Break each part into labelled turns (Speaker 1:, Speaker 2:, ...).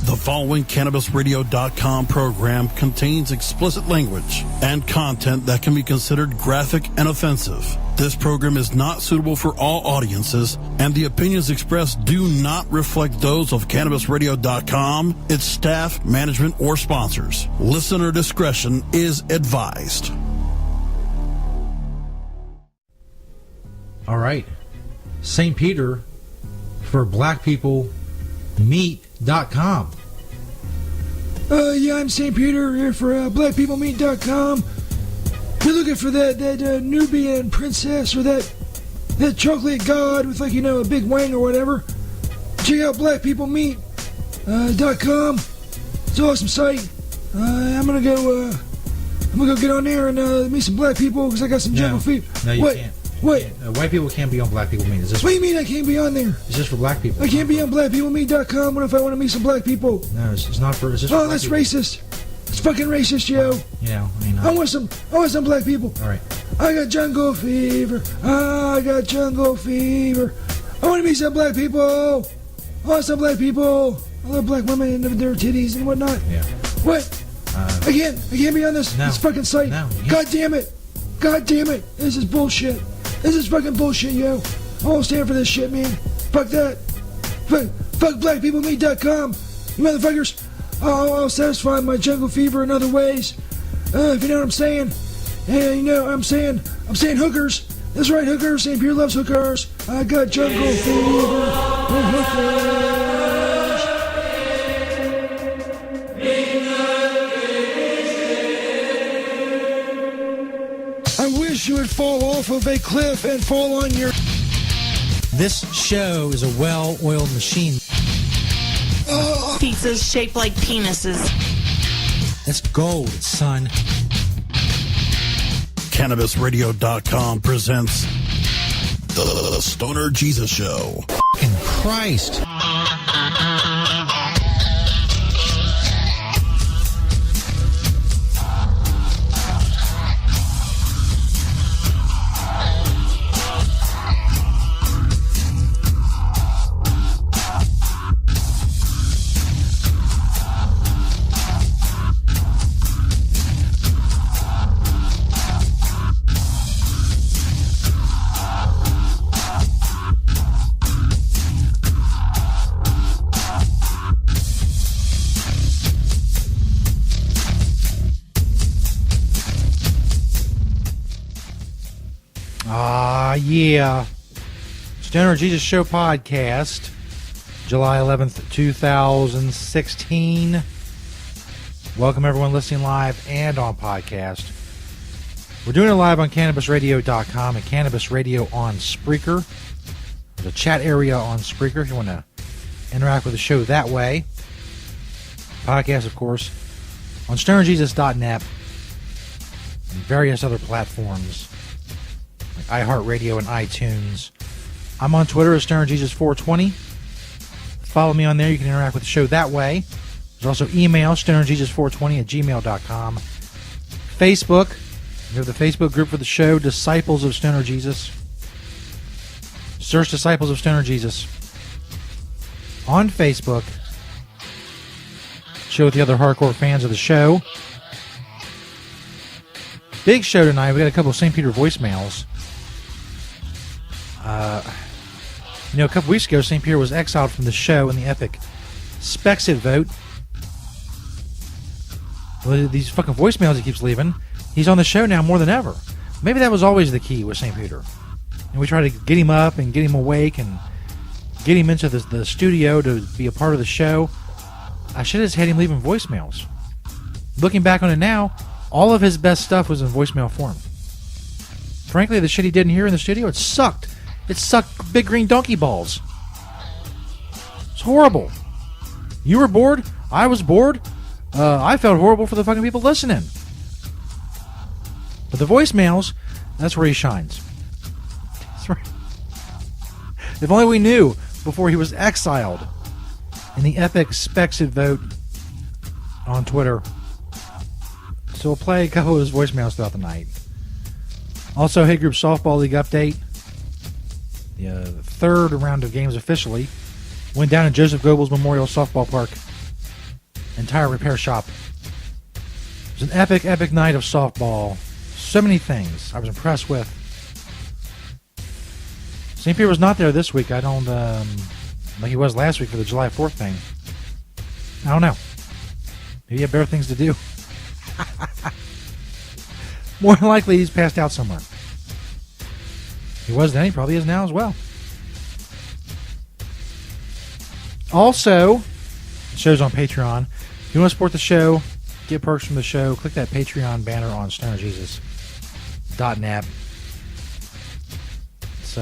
Speaker 1: The following CannabisRadio.com program contains explicit language and content that can be considered graphic and offensive. This program is not suitable for all audiences, and the opinions expressed do not reflect those of CannabisRadio.com, its staff, management, or sponsors. Listener discretion is advised.
Speaker 2: All right. St. Peter for blackpeoplemeat.com.
Speaker 3: Yeah, I'm St. Peter here for blackpeoplemeat.com. You're looking for that Nubian princess or that chocolate god with, like, a big wang or whatever. Check out blackpeoplemeat.com. It's an awesome site. I'm gonna go get on there and meet some black people because I got some jungle feet.
Speaker 2: No, you can't.
Speaker 3: What?
Speaker 2: White people can't be on Black People Meat.
Speaker 3: What do you mean I can't be on there?
Speaker 2: It's just for black people.
Speaker 3: I can't be on blackpeoplemeat.com. What if I want to meet some black people?
Speaker 2: No, it's not for. It's just
Speaker 3: oh,
Speaker 2: for
Speaker 3: that's
Speaker 2: people.
Speaker 3: racist. It's fucking racist, yo.
Speaker 2: I
Speaker 3: want some black people.
Speaker 2: All right.
Speaker 3: I got jungle fever. I got jungle fever. I want to meet some black people. I want some black people. I love black women and their titties and whatnot.
Speaker 2: Yeah.
Speaker 3: What? I can't be on this fucking site.
Speaker 2: No.
Speaker 3: God damn it. This is bullshit. This is fucking bullshit, yo. I won't stand for this shit, man. Fuck that. Fuck blackpeoplemeat.com. You motherfuckers. I'll satisfy my jungle fever in other ways. If you know what I'm saying. And I'm saying hookers. That's right, hookers. St. Pierre loves hookers. I got jungle fever and hookers. I wish you would fall off of a cliff and fall on your...
Speaker 2: This show is a well-oiled machine.
Speaker 4: Pizzas shaped like penises.
Speaker 2: That's gold, son.
Speaker 1: CannabisRadio.com presents The Stoner Jesus Show.
Speaker 2: Fucking Christ. Yeah. Stoner Jesus Show podcast, July 11th, 2016. Welcome everyone listening live and on podcast. We're doing it live on CannabisRadio.com and Cannabis Radio on Spreaker. There's a chat area on Spreaker if you want to interact with the show that way. Podcast, of course, on StonerJesus.net and various other platforms. iHeartRadio and iTunes. I'm on Twitter as StonerJesus420. Follow me on there. You can interact with the show that way. There's also email, StonerJesus420 at gmail.com. Facebook. We have the Facebook group for the show, Disciples of Stoner Jesus. Search Disciples of Stoner Jesus on Facebook. Show with the other hardcore fans of the show. Big show tonight. We got a couple of St. Peter voicemails. A couple weeks ago, St. Pierre was exiled from the show in the epic Spexit vote. Well, these fucking voicemails he keeps leaving, he's on the show now more than ever. Maybe that was always the key with St. Peter. And we try to get him up and get him awake and get him into the studio to be a part of the show. I should have just had him leaving voicemails. Looking back on it now, all of his best stuff was in voicemail form. Frankly, the shit he didn't hear in the studio, it sucked. It sucked big green donkey balls. It's horrible. You were bored. I was bored. I felt horrible for the fucking people listening. But the voicemails, that's where he shines. That's right. If only we knew before he was exiled in the epic Spexit vote on Twitter. So we'll play a couple of his voicemails throughout the night. Also, Hey Group Softball League update. The third round of games officially went down at Joseph Goebbels Memorial Softball Park entire repair shop. It was an epic, epic night of softball. So many things I was impressed with. St. Peter was not there this week. I don't, like he was last week for the July 4th thing. I don't know. Maybe he had better things to do. More than likely, he's passed out somewhere. He was then, he probably is now as well. Also, the show's on Patreon. If you want to support the show, get perks from the show, click that Patreon banner on stonerjesus.net. It's,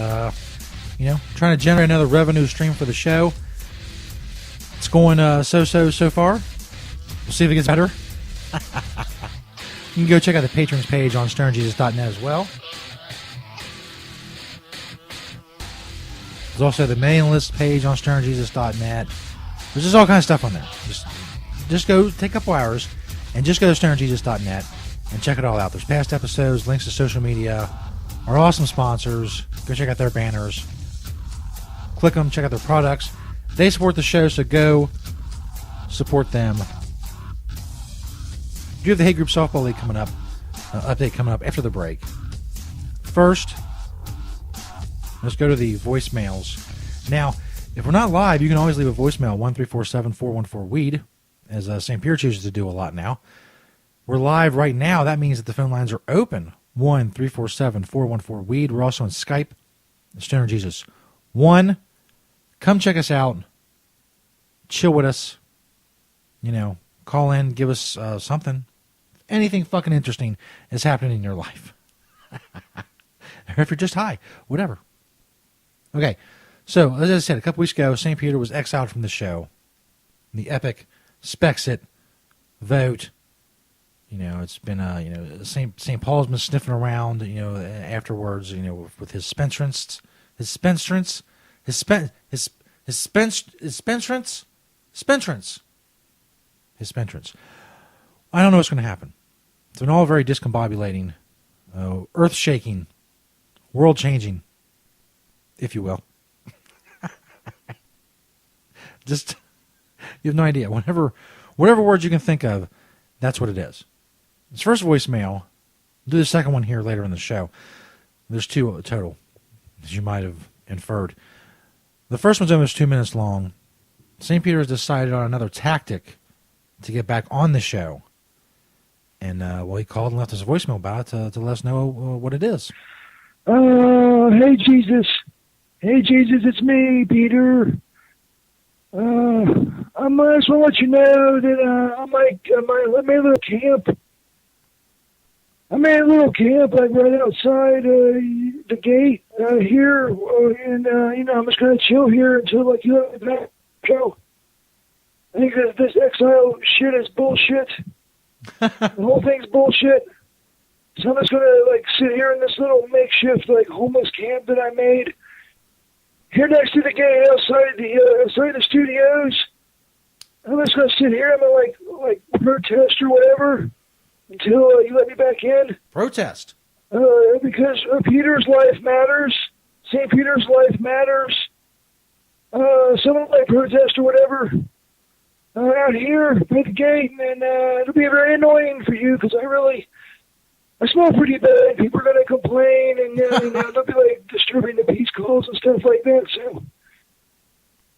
Speaker 2: trying to generate another revenue stream for the show. It's going so far. We'll see if it gets better. You can go check out the patrons page on stonerjesus.net as well. There's also the mailing list page on stonerjesus.net. There's just all kinds of stuff on there. Just go take a couple hours and just go to stonerjesus.net and check it all out. There's past episodes, links to social media, our awesome sponsors. Go check out their banners. Click them, check out their products. They support the show, so go support them. You have the Hey Group Softball League coming up, update coming up after the break. First, let's go to the voicemails. Now, if we're not live, you can always leave a voicemail, 1-347-414-WEED, as St. Pierre chooses to do a lot now. We're live right now. That means that the phone lines are open, 1-347-414-WEED. We're also on Skype, Stoner Jesus 1. Come check us out. Chill with us. Call in, give us something. Anything fucking interesting is happening in your life. Or if you're just high, whatever. Okay, so as I said, a couple weeks ago, St. Peter was exiled from the show. The epic Spexit vote. It's been St. Paul's been sniffing around. Afterwards. With his spinstrants, I don't know what's going to happen. It's been all very discombobulating, earth-shaking, world-changing, if you will. Just, you have no idea. Whatever words you can think of, that's what it is. This first voicemail, we'll do the second one here later in the show. There's two total, as you might have inferred. The first one's almost 2 minutes long. St. Peter has decided on another tactic to get back on the show. And, he called and left us a voicemail about it to let us know what it is.
Speaker 3: Hey, Jesus. Hey, Jesus, it's me, Peter. I just want to let you know that I'm at a little camp. I'm at a little camp, like right outside the gate here, and I'm just gonna chill here until like you let me back go. I think that this exile shit is bullshit. The whole thing's bullshit. So I'm just gonna like sit here in this little makeshift like homeless camp that I made here next to the gate outside the studios. I'm just gonna sit here. I'm gonna like protest or whatever until you let me back in.
Speaker 2: Protest.
Speaker 3: Because Peter's life matters. St. Peter's life matters. Someone might protest or whatever out here at the gate, and it'll be very annoying for you because I smell pretty bad. People are going to complain, and they'll be like disturbing the peace calls and stuff like that. So,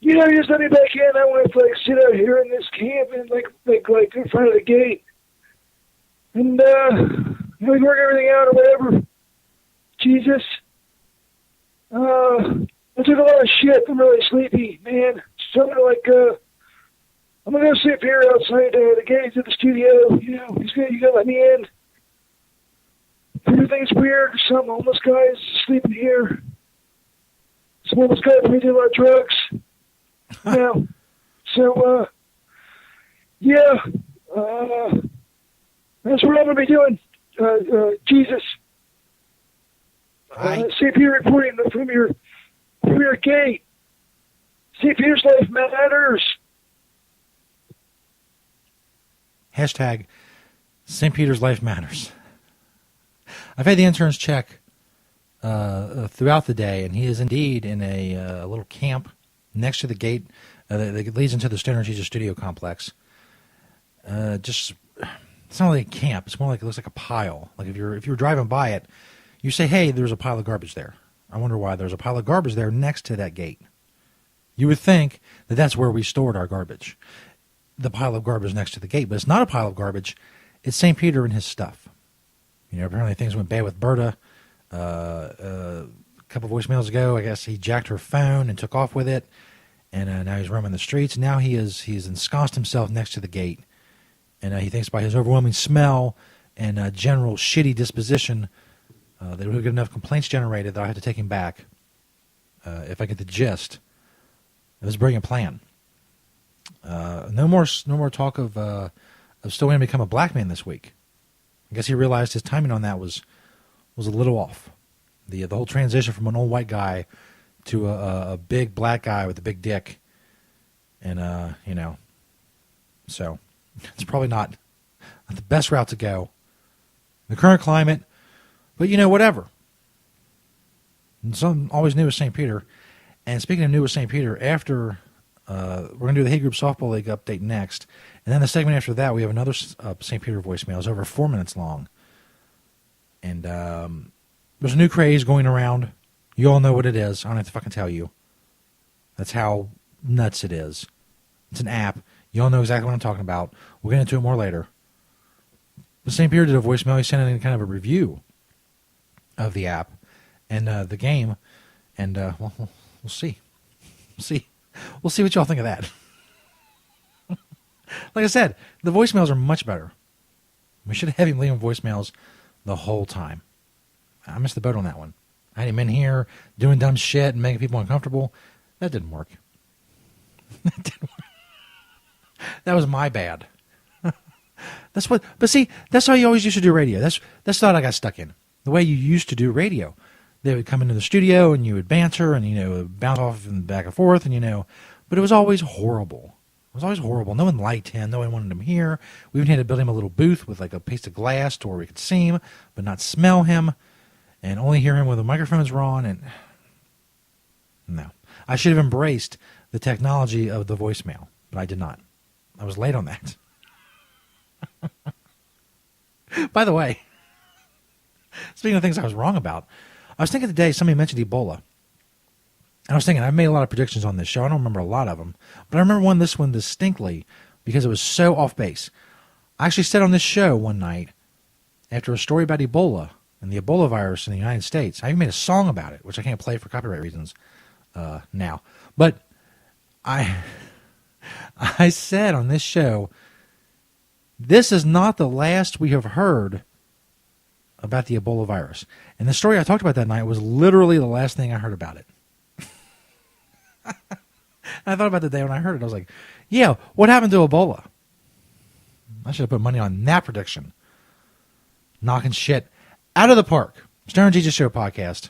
Speaker 3: you just let me back in. I want to sit out here in this camp and like in front of the gate, and we work everything out or whatever. Jesus, I took a lot of shit. I'm really sleepy, man. So I'm gonna go sit here outside the gates of the studio. You gotta let me in. Everything's weird. Some homeless guys sleeping here. Some homeless guy probably did a lot of drugs. So that's what I'm gonna be doing. Jesus. St. Peter reporting from your gate. St. Peter's life matters.
Speaker 2: Hashtag St. Peter's life matters. I've had the interns check throughout the day, and he is indeed in a little camp next to the gate that leads into the Stoner Jesus studio complex. just, it's not really a camp. It's more like it looks like a pile. Like if you're driving by it, you say, hey, there's a pile of garbage there. I wonder why there's a pile of garbage there next to that gate. You would think that that's where we stored our garbage, the pile of garbage next to the gate. But it's not a pile of garbage. It's St. Peter and his stuff. Apparently things went bad with Berta. A couple voicemails ago, I guess he jacked her phone and took off with it. And now he's roaming the streets. Now he's ensconced himself next to the gate. And he thinks by his overwhelming smell and general shitty disposition that he'll get enough complaints generated that I have to take him back if I get the gist of his brilliant plan. No more talk of still going to become a black man this week. I guess he realized his timing on that was a little off. The whole transition from an old white guy to a big black guy with a big dick, and so it's probably not the best route to go in the current climate. But whatever. And something always new with St. Peter. And speaking of new with St. Peter, after we're going to do the Hay Group Softball League update next, and then the segment after that, we have another St. Peter voicemail. It's over 4 minutes long. And there's a new craze going around. You all know what it is. I don't have to fucking tell you. That's how nuts it is. It's an app. You all know exactly what I'm talking about. We'll get into it more later. But St. Peter did a voicemail. He sent in kind of a review of the app and the game. And we'll see. We'll see what y'all think of that. Like I said, the voicemails are much better. We should have him leaving voicemails the whole time. I missed the boat on that one. I had him in here doing dumb shit and making people uncomfortable. That didn't work. That was my bad. But see, that's how you always used to do radio. That's what I got stuck in. The way you used to do radio. They would come into the studio and you would banter and, bounce off and back and forth and, but it was always horrible. It was always horrible. No one liked him. No one wanted him here. We even had to build him a little booth with like a piece of glass to where we could see him, but not smell him and only hear him when the microphones were on. And no, I should have embraced the technology of the voicemail, but I did not. I was late on that. By the way, speaking of things I was wrong about, I was thinking today somebody mentioned Ebola. And I was thinking, I've made a lot of predictions on this show. I don't remember a lot of them. But I remember this one distinctly because it was so off base. I actually said on this show one night, after a story about Ebola and the Ebola virus in the United States, I even made a song about it, which I can't play for copyright reasons now. But I said on this show, this is not the last we have heard about the Ebola virus. And the story I talked about that night was literally the last thing I heard about it. I thought about the day when I heard it. I was like, yeah, what happened to Ebola? I should have put money on that prediction. Knocking shit out of the park. Stern Jesus Show podcast.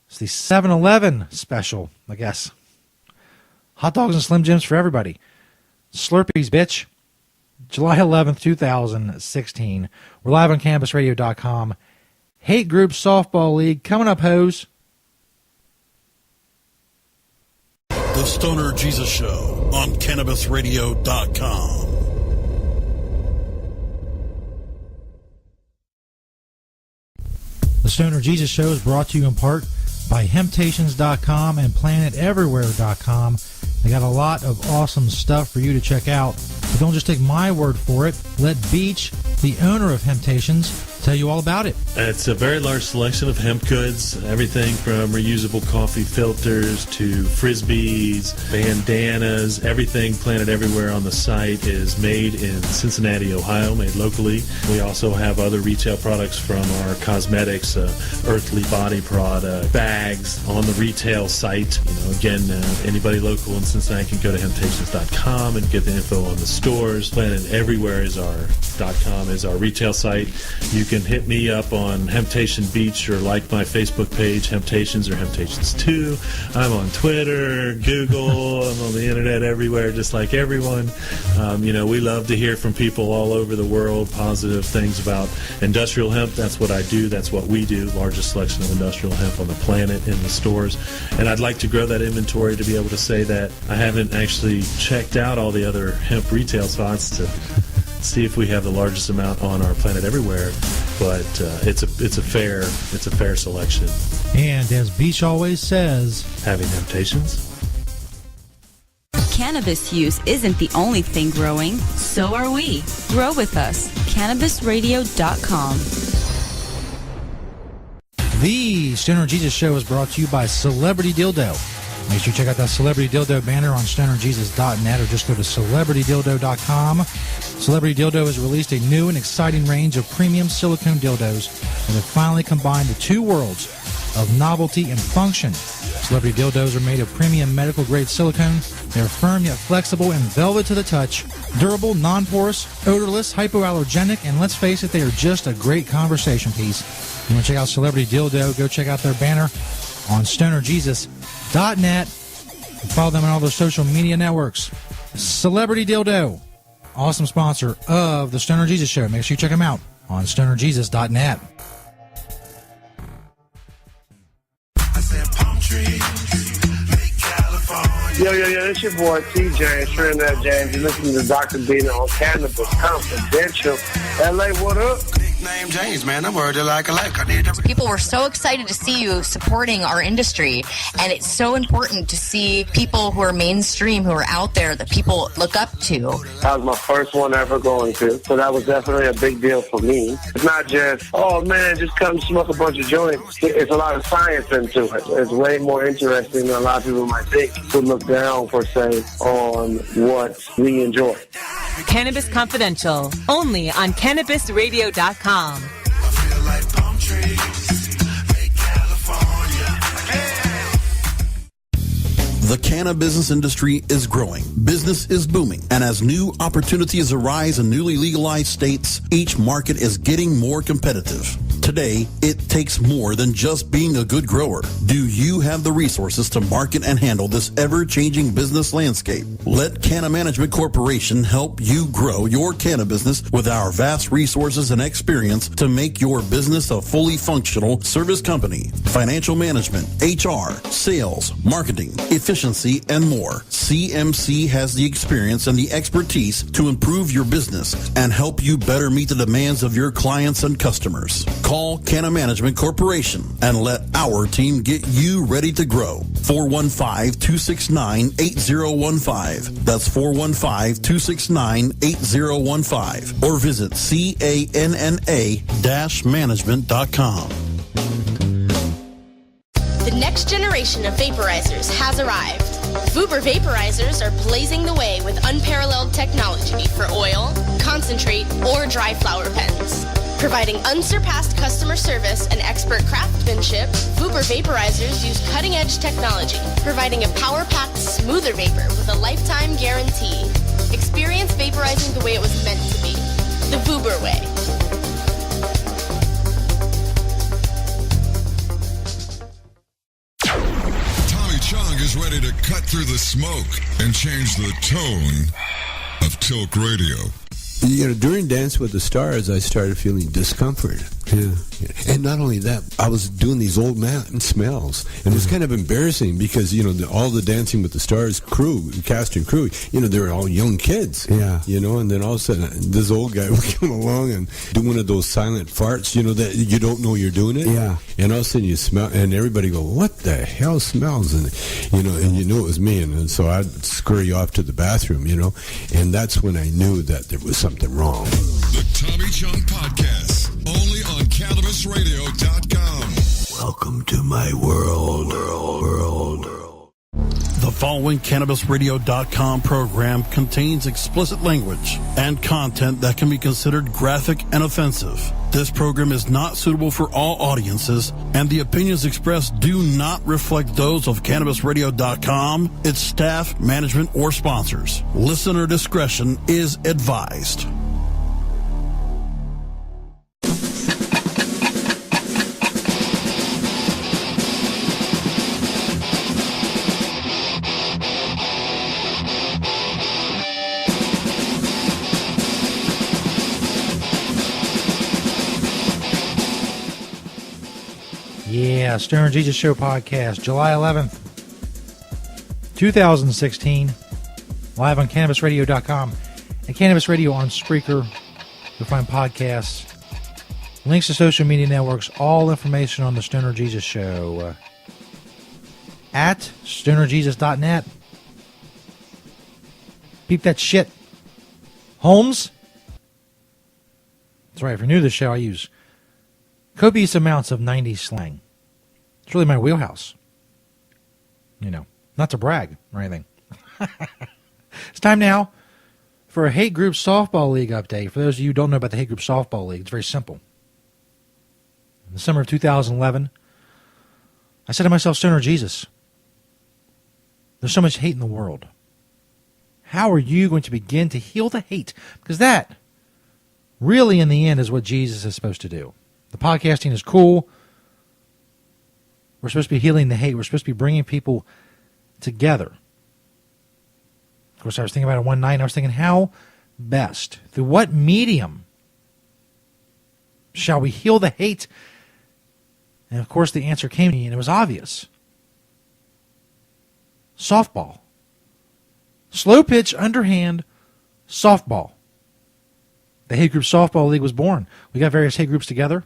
Speaker 2: It's the 7-Eleven special, I guess. Hot dogs and Slim Jims for everybody. Slurpees, bitch. July 11th, 2016. We're live on CannabisRadio.com. Hate Group Softball League. Coming up, hoes.
Speaker 1: The Stoner Jesus Show on CannabisRadio.com.
Speaker 2: The Stoner Jesus Show is brought to you in part by Hemptations.com and PlanetEverywhere.com. They got a lot of awesome stuff for you to check out. But don't just take my word for it. Let Beach, the owner of Hemptations, tell you all about it.
Speaker 5: It's a very large selection of hemp goods, everything from reusable coffee filters to frisbees, bandanas, everything Planet Everywhere on the site is made in Cincinnati, Ohio, made locally. We also have other retail products from our cosmetics, Earthly Body product, bags on the retail site. Again, anybody local in Cincinnati can go to Hemptations.com and get the info on the stores. Planet Everywhere is .com is our retail site. You can hit me up on Hemptation Beach or like my Facebook page, Hemptations or Hemptations2. I'm on Twitter, Google, I'm on the internet everywhere, just like everyone. We love to hear from people all over the world, positive things about industrial hemp. That's what I do. That's what we do. Largest selection of industrial hemp on the planet in the stores. And I'd like to grow that inventory to be able to say that I haven't actually checked out all the other hemp retail spots to see if we have the largest amount on our planet everywhere. But it's a fair selection.
Speaker 2: And as Beach always says,
Speaker 5: Having temptations?
Speaker 6: Cannabis use isn't the only thing growing. So are we. Grow with us. CannabisRadio.com.
Speaker 2: the Stoner Jesus Show is brought to you by Celebrity Dildo. Make sure you check out that Celebrity Dildo banner on stonerjesus.net or just go to celebritydildo.com. Celebrity Dildo has released a new and exciting range of premium silicone dildos that have finally combined the two worlds of novelty and function. Celebrity Dildos are made of premium medical-grade silicone. They're firm yet flexible and velvet to the touch, durable, non-porous, odorless, hypoallergenic, and let's face it, they are just a great conversation piece. You want to check out Celebrity Dildo, go check out their banner on stonerjesus.net. Follow them on all their social media networks. Celebrity Dildo, awesome sponsor of the Stoner Jesus Show. Make sure you check them out on stonerjesus.net.
Speaker 7: Yo, it's your boy TJ, Trinidad James. You're listening to Dr. Bina on Cannabis Confidential. LA, what up?
Speaker 8: Name James, man. I'm worried like a lake. I need to...
Speaker 9: People were so excited to see you supporting our industry, and it's so important to see people who are mainstream, who are out there, that people look up to.
Speaker 7: That was my first one ever going to, so that was definitely a big deal for me. It's not just, oh man, just come smoke a bunch of joints. It's a lot of science into it. It's way more interesting than a lot of people might think to look down, per se, on what we enjoy.
Speaker 10: Cannabis Confidential, only on CannabisRadio.com.
Speaker 8: I feel like palm trees make California.
Speaker 1: The cannabis business industry is growing. Business is booming. And as new opportunities arise in newly legalized states, each market is getting more competitive. Today, it takes more than just being a good grower. Do you have the resources to market and handle this ever-changing business landscape? Let Canna Management Corporation help you grow your canna business with our vast resources and experience to make your business a fully functional service company. Financial management, HR, sales, marketing, efficiency, and more. CMC has the experience and the expertise to improve your business and help you better meet the demands of your clients and customers. Call Canna Management Corporation and let our team get you ready to grow. 415-269-8015. That's 415-269-8015. Or visit canna-management.com.
Speaker 11: The next generation of vaporizers has arrived. Vuber vaporizers are blazing the way with unparalleled technology for oil, concentrate, or dry flower pens. Providing unsurpassed customer service and expert craftsmanship, Vuber vaporizers use cutting-edge technology, providing a power-packed, smoother vapor with a lifetime guarantee. Experience vaporizing the way it was meant to be. The Vuber way.
Speaker 12: Tommy Chong is ready to cut through the smoke and change the tone of Tilk Radio.
Speaker 13: During Dance with the Stars, I started feeling discomfort. Yeah. And not only that, I was doing these old man smells. And it was kind of embarrassing because, all the Dancing with the Stars crew, cast and crew, they were all young kids. Yeah. And then all of a sudden, this old guy would come along and do one of those silent farts, that you don't know you're doing it. Yeah. And all of a sudden you smell, and everybody go, what the hell smells? And, and it was me. And so I'd scurry off to the bathroom, and that's when I knew that there was something wrong.
Speaker 12: The Tommy Chong Podcast, only on CannabisRadio.com.
Speaker 13: Welcome to my world.
Speaker 1: The following CannabisRadio.com program contains explicit language and content that can be considered graphic and offensive. This program is not suitable for all audiences, and the opinions expressed do not reflect those of CannabisRadio.com, its staff, management, or sponsors. Listener discretion is advised.
Speaker 2: Yeah, Stoner Jesus Show podcast, July 11th, 2016, live on CannabisRadio.com and Cannabis Radio on Spreaker. You'll find podcasts, links to social media networks, all information on the Stoner Jesus Show at stonerjesus.net. Peep that shit. Holmes? That's right, if you're new to the show, I use copious amounts of 90s slang. It's really my wheelhouse. You know, not to brag or anything. It's time now for a Hate Group Softball League update. For those of you who don't know about the Hate Group Softball League, it's very simple. In the summer of 2011, I said to myself, Stoner Jesus, there's so much hate in the world. How are you going to begin to heal the hate? Because that, really, in the end, is what Jesus is supposed to do. The podcasting is cool. We're supposed to be healing the hate. We're supposed to be bringing people together. Of course, I was thinking about it one night, and I was thinking, how best, through what medium shall we heal the hate? And, of course, the answer came to me, and it was obvious. Softball. Slow pitch, underhand, softball. The Hate Group Softball League was born. We got various hate groups together.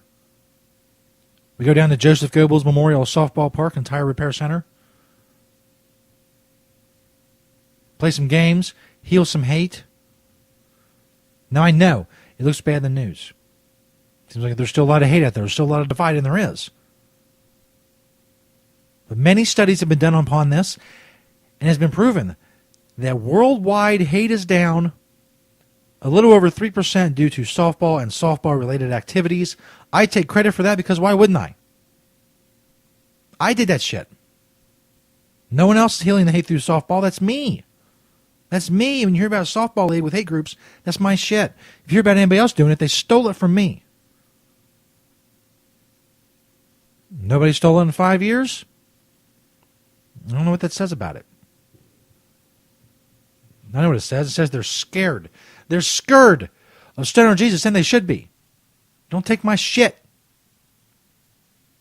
Speaker 2: We go down to Joseph Goebbels Memorial Softball Park and Tire Repair Center. Play some games, heal some hate. Now I know, it looks bad in the news. Seems like there's still a lot of hate out there. There's still a lot of divide, and there is. But many studies have been done upon this, and it has been proven that worldwide hate is down a little over 3% due to softball and softball-related activities. I take credit for that because why wouldn't I? I did that shit. No one else is healing the hate through softball. That's me. That's me. When you hear about a softball league with hate groups, that's my shit. If you hear about anybody else doing it, they stole it from me. Nobody stole it in 5 years? I don't know what that says about it. I know what it says. It says they're scared. They're scared of Stoner Jesus, and they should be. Don't take my shit.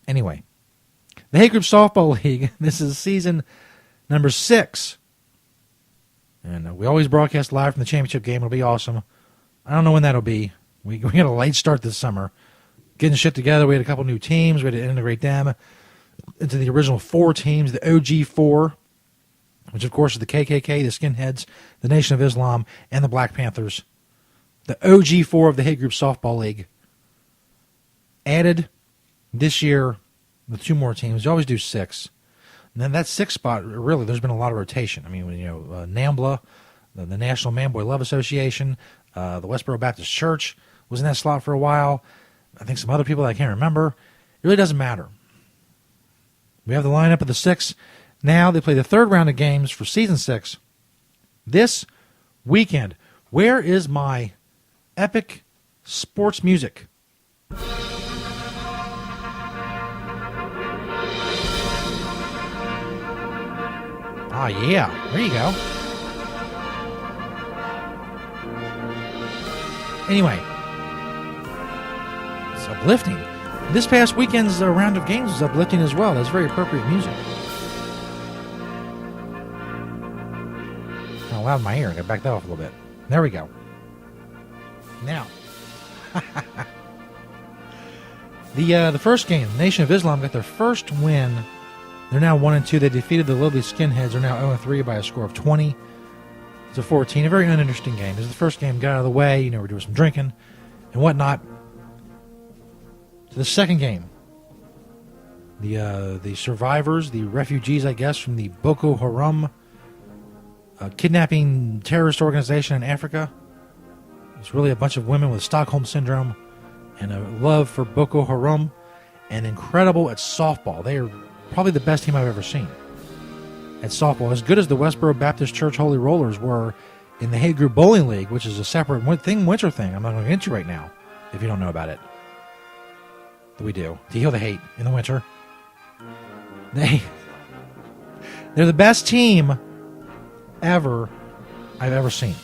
Speaker 2: Anyway, the Hate Group Softball League, this is season number 6. And we always broadcast live from the championship game. It'll be awesome. I don't know when that'll be. We got a late start this summer. Getting shit together. We had a couple new teams. We had to integrate them into the original 4 teams, the OG 4. Which, of course, is the KKK, the Skinheads, the Nation of Islam, and the Black Panthers. The OG 4 of the Hate Group Softball League. Added this year with 2 more teams. You always do 6. And then that 6th spot, really, there's been a lot of rotation. I mean, NAMBLA, the National Man-Boy Love Association, the Westboro Baptist Church was in that slot for a while. I think some other people that I can't remember. It really doesn't matter. We have the lineup of the 6. Now they play the 3rd round of games for Season 6 this weekend. Where is my epic sports music? Ah, yeah. There you go. Anyway, it's uplifting. This past weekend's round of games was uplifting as well. That's very appropriate music. Loud in my ear. I gotta back that off a little bit. There we go. Now, the first game, the Nation of Islam got their first win. They're now 1-2. They defeated the Lovely Skinheads. They're now 0-3 by a score of 20-14. A very uninteresting game. This is the first game. Got out of the way. We're doing some drinking and whatnot. So the second game, the survivors, the refugees, I guess, from the Boko Haram kidnapping terrorist organization in Africa. It's really a bunch of women with Stockholm Syndrome and a love for Boko Haram and incredible at softball. They are probably the best team I've ever seen at softball. As good as the Westboro Baptist Church Holy Rollers were in the Hate Group Bowling League, which is a separate winter thing. I'm not going to get into right now if you don't know about it. But we do. To heal the hate in the winter. They're the best team I've ever seen.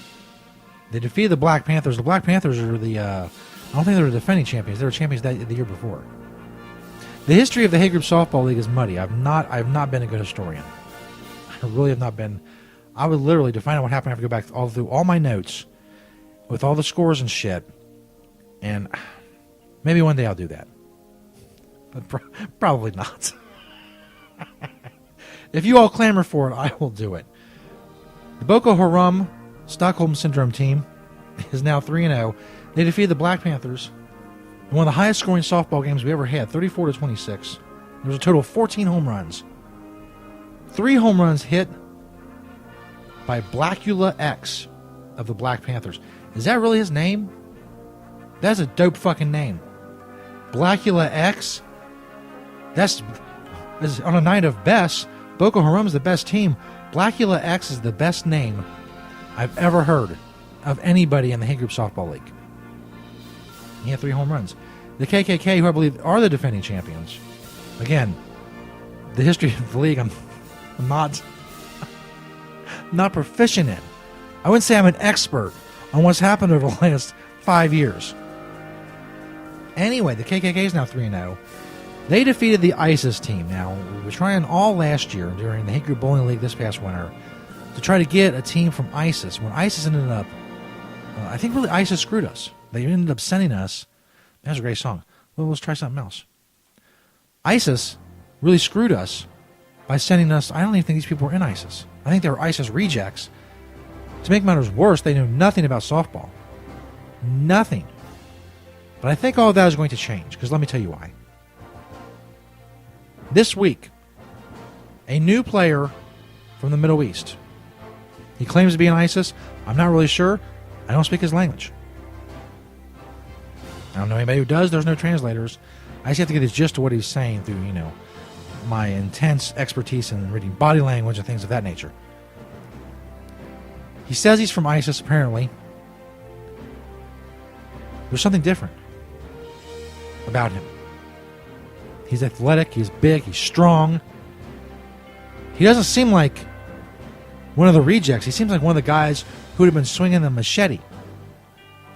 Speaker 2: They defeated the Black Panthers. The Black Panthers are I don't think they were defending champions. They were champions the year before. The history of the Hay Group Softball League is muddy. I've not been a good historian. I really have not been. I would literally, to find out what happened, I have to go back through all my notes with all the scores and shit. And maybe one day I'll do that. But probably not. If you all clamor for it, I will do it. The Boko Haram Stockholm Syndrome team is now 3-0. They defeated the Black Panthers in one of the highest scoring softball games we ever had, 34-26. There was a total of 14 home runs. 3 home runs hit by Blackula X of the Black Panthers. Is that really his name? That's a dope fucking name. Blackula X? That's on a night of best. Boko Haram is the best team. Blackula X is the best name I've ever heard of anybody in the Hay Group Softball League. He had 3 home runs. The KKK, who I believe are the defending champions. Again, the history of the league I'm not proficient in. I wouldn't say I'm an expert on what's happened over the last 5 years. Anyway, the KKK is now 3-0. They defeated the ISIS team. Now, we were trying all last year during the Hay Group Bowling League this past winter to try to get a team from ISIS. When ISIS ended up, I think really ISIS screwed us. They ended up sending us, that's a great song. Well, let's try something else. ISIS really screwed us by sending us, I don't even think these people were in ISIS. I think they were ISIS rejects. To make matters worse, they knew nothing about softball. Nothing. But I think all of that is going to change, because let me tell you why. This week, a new player from the Middle East. He claims to be in ISIS. I'm not really sure. I don't speak his language. I don't know anybody who does. There's no translators. I just have to get his gist of what he's saying through, my intense expertise in reading body language and things of that nature. He says he's from ISIS, apparently. There's something different about him. He's athletic, he's big, he's strong. He doesn't seem like one of the rejects. He seems like one of the guys who would have been swinging the machete.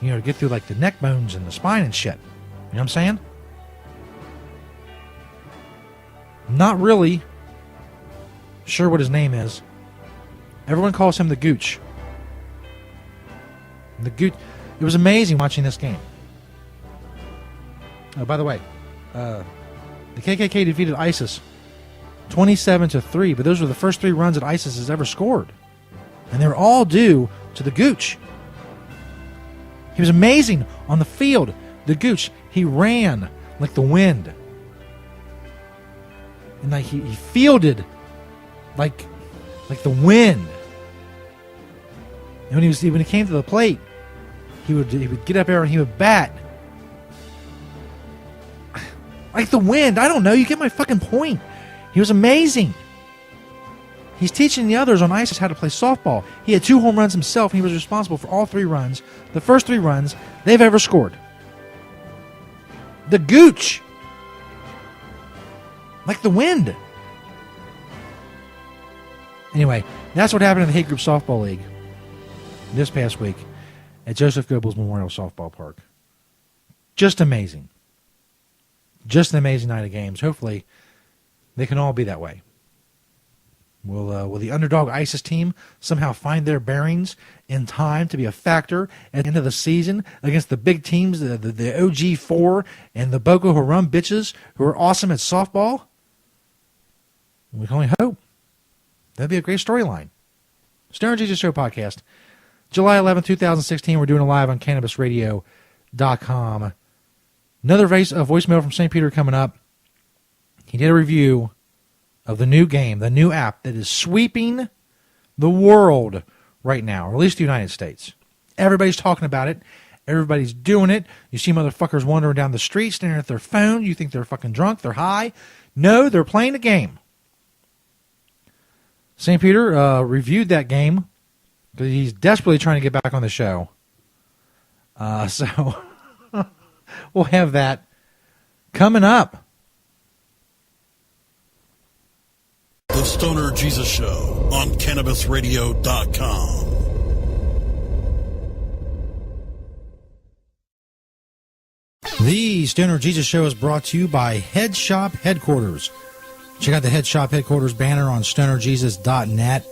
Speaker 2: To get through like the neck bones and the spine and shit. You know what I'm saying? Not really sure what his name is. Everyone calls him the Gooch. The Gooch. It was amazing watching this game. Oh, by the way, the KKK defeated ISIS 27-3, but those were the first 3 runs that ISIS has ever scored. And they were all due to the Gooch. He was amazing on the field. The Gooch, he ran like the wind. And like he fielded like the wind. And when he came to the plate, he would get up there and he would bat. Like the wind. I don't know. You get my fucking point. He was amazing. He's teaching the others on ISIS how to play softball. He had 2 home runs himself, and he was responsible for all 3 runs. The first 3 runs they've ever scored. The Gooch. Like the wind. Anyway, that's what happened in the Hay Group Softball League this past week at Joseph Goebbels Memorial Softball Park. Just amazing. Just an amazing night of games. Hopefully, they can all be that way. Will the underdog ISIS team somehow find their bearings in time to be a factor at the end of the season against the big teams, the OG4 and the Boko Haram bitches who are awesome at softball? We can only hope. That'd be a great storyline. Stoner Jesus Show podcast. July 11, 2016. We're doing it live on CannabisRadio.com. Another voicemail from St. Peter coming up. He did a review of the new game, the new app that is sweeping the world right now, or at least the United States. Everybody's talking about it. Everybody's doing it. You see motherfuckers wandering down the street, staring at their phone. You think they're fucking drunk. They're high. No, they're playing a game. St. Peter reviewed that game because he's desperately trying to get back on the show. So we'll have that coming up.
Speaker 1: The Stoner Jesus Show on CannabisRadio.com.
Speaker 2: The Stoner Jesus Show is brought to you by Head Shop Headquarters. Check out the Head Shop Headquarters banner on stonerjesus.net.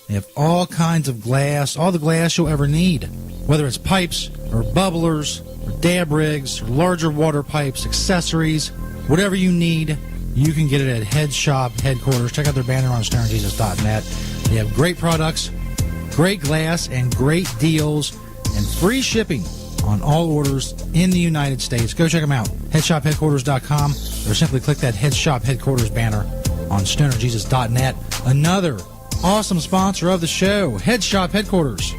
Speaker 2: They have all kinds of glass, all the glass you'll ever need, whether it's pipes or bubblers or dab rigs or larger water pipes, accessories, whatever you need, you can get it at Head Shop Headquarters. Check out their banner on stonerjesus.net. They have great products, great glass, and great deals, and free shipping on all orders in the United States. Go check them out, headshopheadquarters.com, or simply click that Head Shop Headquarters banner on stonerjesus.net. Another awesome sponsor of the show, Head Shop Headquarters.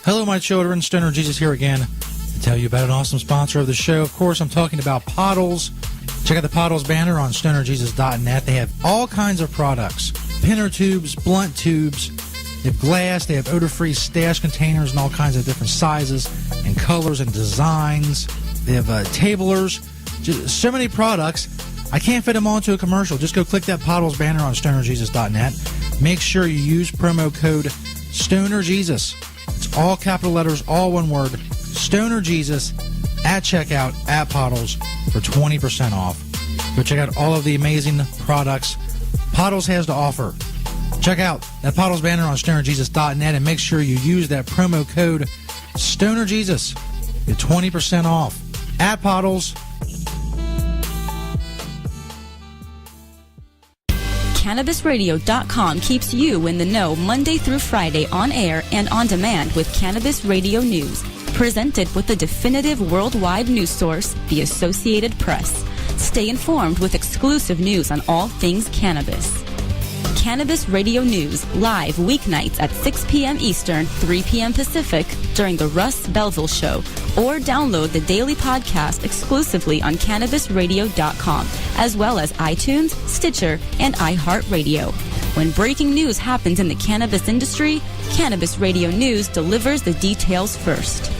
Speaker 2: Hello, my children. Stoner Jesus here again to tell you about an awesome sponsor of the show. Of course, I'm talking about Pottles. Check out the Pottles banner on stonerjesus.net. They have all kinds of products, pinner tubes, blunt tubes. They have glass, they have odor-free stash containers in all kinds of different sizes and colors and designs. They have tablers, just so many products. I can't fit them all into a commercial. Just go click that Pottles banner on stonerjesus.net. Make sure you use promo code STONERJesus. It's all capital letters, all one word, STONERJesus, at checkout at Pottles for 20% off. Go check out all of the amazing products Pottles has to offer. Check out that Pottles banner on stonerjesus.net and make sure you use that promo code STONERJesus. Get 20% off at Pottles.
Speaker 6: CannabisRadio.com keeps you in the know Monday through Friday on air and on demand with Cannabis Radio News. Presented with the definitive worldwide news source, the Associated Press. Stay informed with exclusive news on all things cannabis. Cannabis Radio News, live weeknights at 6 p.m. Eastern, 3 p.m. Pacific during the Russ Belville Show, or download the daily podcast exclusively on CannabisRadio.com, as well as iTunes, Stitcher, and iHeartRadio. When breaking news happens in the cannabis industry, Cannabis Radio News delivers the details first.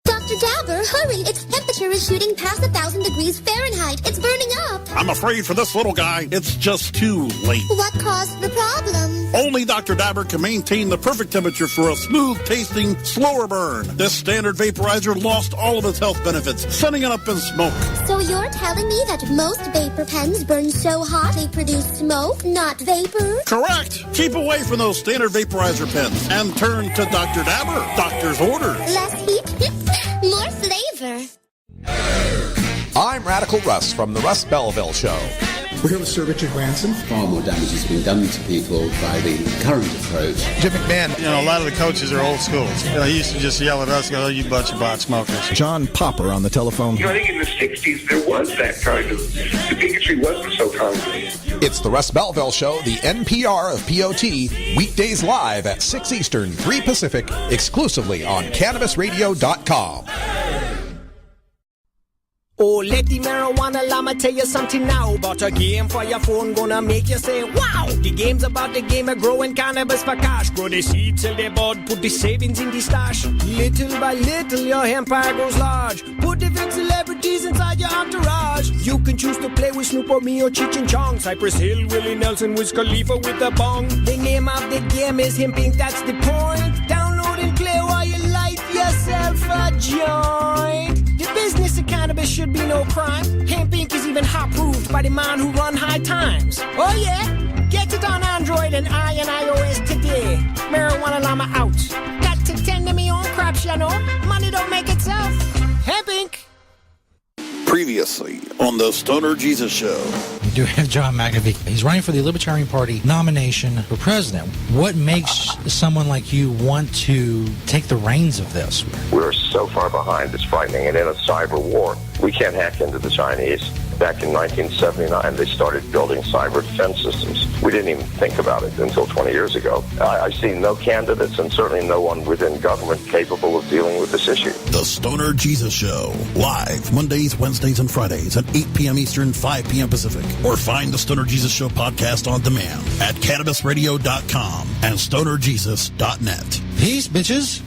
Speaker 14: Dr. Dabber, hurry! Its temperature is shooting past 1,000 degrees Fahrenheit. It's burning up.
Speaker 1: I'm afraid for this little guy, it's just too late.
Speaker 14: What caused the problem?
Speaker 1: Only Dr. Dabber can maintain the perfect temperature for a smooth-tasting, slower burn. This standard vaporizer lost all of its health benefits, sending it up in smoke.
Speaker 14: So you're telling me that most vapor pens burn so hot they produce smoke, not vapor?
Speaker 1: Correct. Keep away from those standard vaporizer pens and turn to Dr. Dabber. Doctor's orders.
Speaker 14: Less heat, more flavor.
Speaker 15: I'm Radical Russ from the Russ Belville Show.
Speaker 16: We're here with Sir Richard Branson. Far more damage has been done to people by the current approach.
Speaker 17: Jim McMahon. You know, a lot of the coaches are old school. You know, he used to just yell at us, go, oh, you bunch of pot smokers.
Speaker 18: John Popper on the telephone.
Speaker 19: You know, I think in the 60s there was that kind of, the bigotry wasn't so concrete.
Speaker 15: It's the Russ Belville Show, the NPR of POT, weekdays live at 6 Eastern, 3 Pacific, exclusively on CannabisRadio.com.
Speaker 20: Oh, let the marijuana llama tell you something now about a game for your phone gonna make you say, wow! The game's about the game of growing cannabis for cash. Grow the seed till they bud, put the savings in the stash. Little by little, your empire grows large. Put different celebrities inside your entourage. You can choose to play with Snoop or me or Cheech and Chong, Cypress Hill, Willie Nelson, Wiz Khalifa with a bong. The name of the game is Hemp Inc., that's the point. Download and play while you light yourself a joint. The business of cannabis should be no crime. Hemp Inc. is even hot-proofed by the man who run High Times. Oh yeah? Get it on Android and iOS today. Marijuana llama out. Got to tend to me own crops, you know. Money don't make itself. Hemp Inc.
Speaker 1: Previously on the Stoner Jesus Show.
Speaker 2: We do have John McAfee. He's running for the Libertarian Party nomination for president. What makes someone like you want to take the reins of this?
Speaker 19: We're so far behind, it's frightening. And in a cyber war, we can't hack into the Chinese. Back in 1979, they started building cyber defense systems. We didn't even think about it until 20 years ago. I see no candidates and certainly no one within government capable of dealing with this issue.
Speaker 1: The Stoner Jesus Show, live Mondays, Wednesdays, and Fridays at 8 p.m. Eastern, 5 p.m. Pacific. Or find the Stoner Jesus Show podcast on demand at CannabisRadio.com and StonerJesus.net.
Speaker 2: Peace, bitches.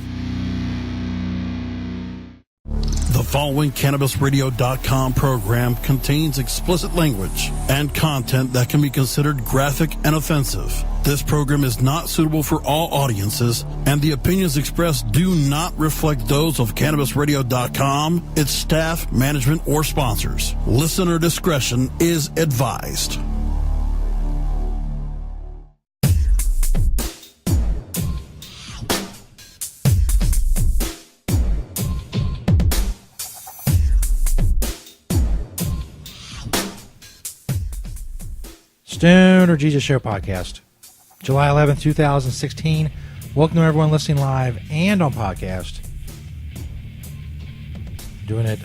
Speaker 1: The following CannabisRadio.com program contains explicit language and content that can be considered graphic and offensive. This program is not suitable for all audiences, and the opinions expressed do not reflect those of CannabisRadio.com, its staff, management, or sponsors. Listener discretion is advised.
Speaker 2: Stoner Jesus Show podcast, July 11th, 2016. Welcome to everyone listening live and on podcast. Doing it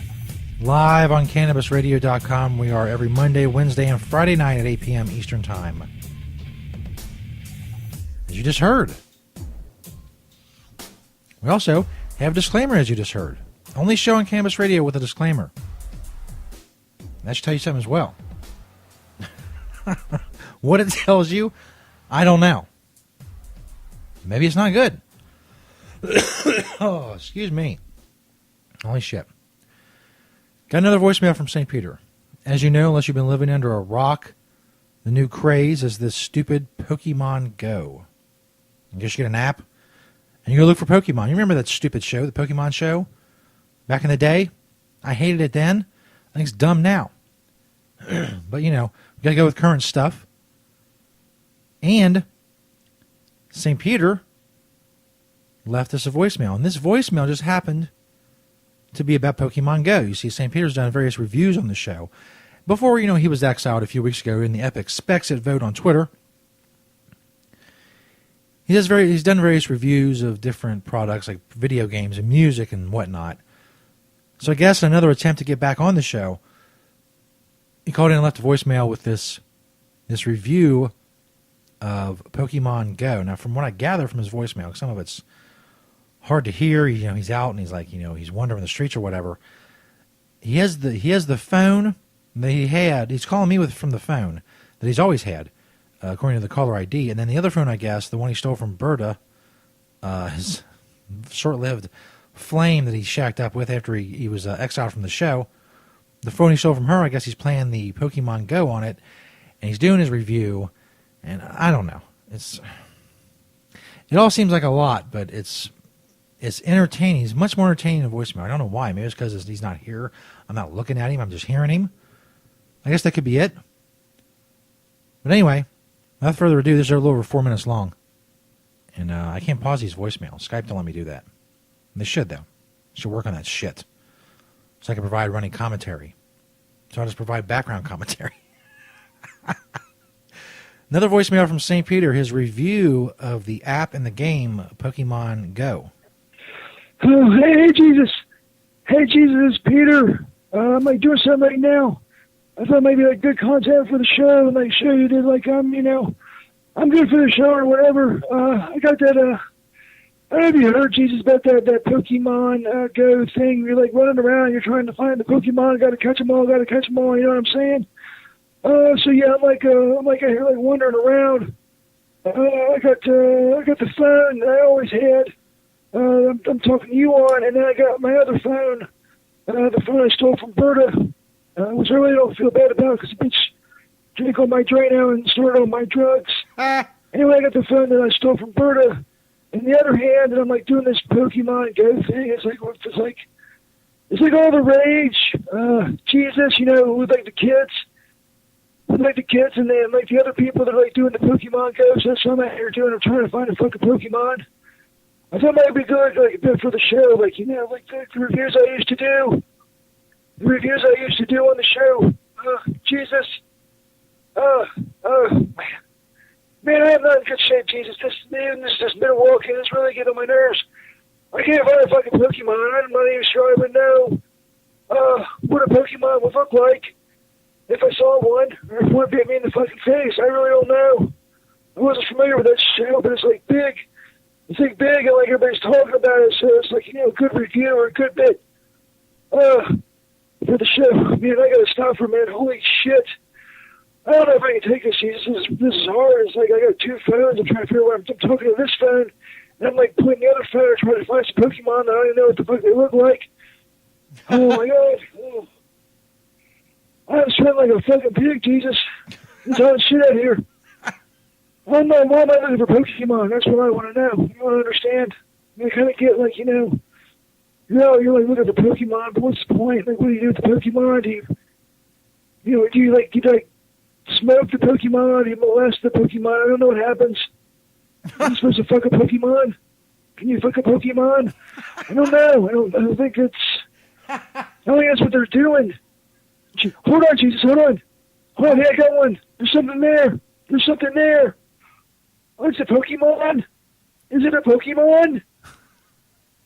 Speaker 2: live on CannabisRadio.com. We are every Monday, Wednesday, and Friday night at 8 p.m. Eastern Time. As you just heard. We also have a disclaimer, as you just heard. Only show on Cannabis Radio with a disclaimer. That should tell you something as well. What it tells you, I don't know. Maybe it's not good. Oh, excuse me. Holy shit. Got another voicemail from St. Peter. As you know, unless you've been living under a rock, the new craze is this stupid Pokemon Go. You just get an app, and you go look for Pokemon. You remember that stupid show, the Pokemon show? Back in the day? I hated it then. I think it's dumb now. But, you know, we got to go with current stuff. And St. Peter left us a voicemail. And this voicemail just happened to be about Pokemon Go. You see, St. Peter's done various reviews on the show. Before, you know, he was exiled a few weeks ago in the Epic Specs It vote on Twitter. He's done various reviews of different products like video games and music and whatnot. So I guess another attempt to get back on the show, he called in and left a voicemail with this review of Pokemon Go. Now, from what I gather from his voicemail, some of it's hard to hear. You know, he's out and he's like, you know, he's wandering the streets or whatever. He has the phone that he had. He's calling me from the phone that he's always had, according to the caller ID. And then the other phone, I guess, the one he stole from Berta, his short-lived flame that he shacked up with after he was exiled from the show. The phone he stole from her, I guess he's playing the Pokemon Go on it, and he's doing his review. And I don't know. It all seems like a lot, but it's entertaining. It's much more entertaining than voicemail. I don't know why. Maybe it's because he's not here. I'm not looking at him. I'm just hearing him. I guess that could be it. But anyway, without further ado, this is a little over 4 minutes long. And I can't pause these voicemails. Skype don't let me do that. And they should, though. They should work on that shit. So I can provide running commentary. So I'll just provide background commentary. Another voicemail from St. Peter, his review of the app and the game Pokemon Go.
Speaker 3: Oh, hey, Jesus. Hey, Jesus, it's Peter. I'm like doing something right now. I thought maybe like good content for the show and like show you that like I'm good for the show or whatever. I got that, I don't know if you heard, Jesus, about that Pokemon Go thing. You're like running around, you're trying to find the Pokemon, gotta catch them all, you know what I'm saying? So yeah, I'm like out here like wandering around. I got the phone that I always had. I'm talking to you on, and then I got my other phone, the phone I stole from Berta, which I really don't feel bad about because the bitch drank all my Drano and stored all my drugs. Anyway, I got the phone that I stole from Berta. On the other hand, and I'm like doing this Pokemon Go thing. It's like all the rage. Jesus, you know, with like the kids. And then like the other people that are like doing the Pokemon Go, so that's what I'm out here doing. I'm trying to find a fucking Pokemon. I thought it might be good, like a bit for the show, like, you know, like the reviews I used to do. The reviews I used to do on the show. Jesus. Man, I am not in good shape, Jesus. This Milwaukee, this really getting on my nerves. I can't find a fucking Pokemon. I'm not even sure I would know what a Pokemon would look like if I saw one, or if one bit me in the fucking face. I really don't know. I wasn't familiar with that show, but it's like big. It's like big, and like everybody's talking about it, so it's like, you know, a good review or a good bit for the show. Man, I gotta stop for a minute. Holy shit. I don't know if I can take this, Jesus. This is hard. It's like I got two phones. I'm trying to figure out where I'm talking to this phone, and I'm like putting the other phone trying to find some Pokemon that I don't even know what the fuck they look like. Oh my God. Oh. I'm sweating like a fucking pig, Jesus. There's hot shit out here. Why am I looking for Pokemon? That's what I want to know. You want to understand? I kind of get like, you're like looking for Pokemon, but what's the point? Like, what do you do with the Pokemon? Do you smoke the Pokemon? Do you molest the Pokemon? I don't know what happens. Are you supposed to fuck a Pokemon? Can you fuck a Pokemon? I don't know. I don't think that's what they're doing. Hold on, Jesus, hold on. Hold on, hey, I got one. There's something there. There's something there. Oh, it's a Pokemon? Is it a Pokemon?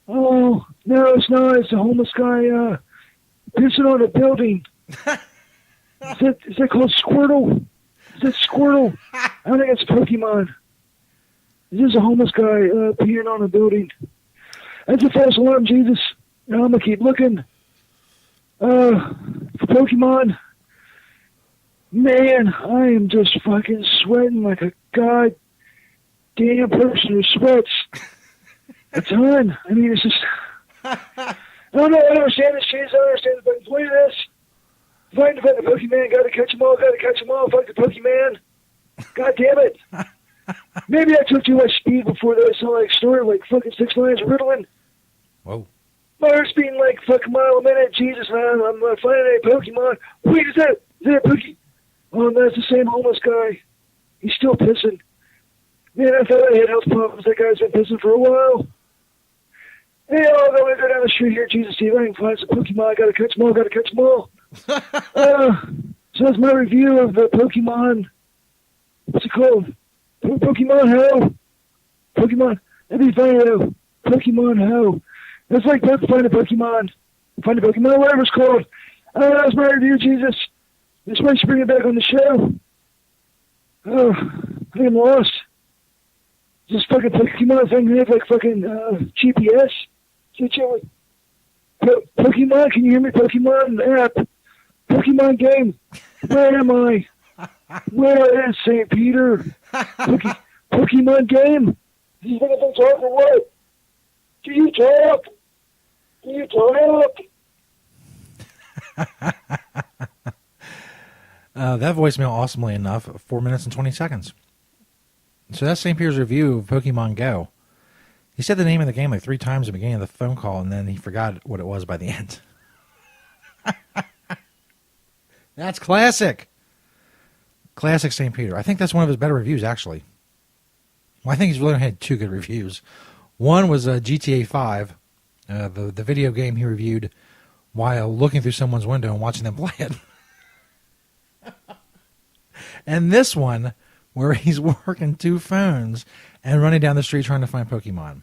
Speaker 3: Oh, no, it's not. It's a homeless guy pissing on a building. Is that called Squirtle? Is that Squirtle? I don't think it's a Pokemon. This is a homeless guy peeing on a building. That's a false alarm, Jesus. Now I'm going to keep looking for Pokemon. Man, I am just fucking sweating like a goddamn person who sweats a ton. I mean, it's just... I don't know. I don't understand this, Jesus. I don't understand the fucking point of this. Fighting to fight the Pokemon. Gotta catch them all. Fight the Pokemon. God damn it. Maybe I took too much speed before that. I saw like story like fucking 6 lines of Ritalin.
Speaker 2: Whoa.
Speaker 3: My heart's beating like fucking mile a minute. Jesus, man, I'm finding a Pokemon. Wait, is that a Pokemon? Oh, that's the same homeless guy. He's still pissing. Man, I thought I had health problems. That guy's been pissing for a while. Hey, I'm going to go down the street here. Jesus, see if I can find some Pokemon. I gotta catch them all. So that's my review of the Pokemon. What's it called? Pokemon Ho. Pokemon. That'd be funny though. Pokemon Ho. That's like find a Pokemon. Find a Pokemon, whatever it's called. That's my review, Jesus. This way you bring it back on the show. Oh, I think I'm lost. This fucking Pokemon thing, they have like fucking GPS. Pokemon, can you hear me? Pokemon app. Pokemon game. Where am I? Where is St. Peter? Pokemon game? Do you think I can talk or what? Do you talk?
Speaker 2: That voicemail, awesomely enough, 4 minutes and 20 seconds. So that's St. Peter's review of Pokemon Go. He said the name of the game like 3 times at the beginning of the phone call, and then he forgot what it was by the end. That's classic. Classic St. Peter. I think that's one of his better reviews, actually. Well, I think he's really had 2 good reviews. One was GTA 5, the video game he reviewed while looking through someone's window and watching them play it. And this one, where he's working 2 phones and running down the street trying to find Pokemon.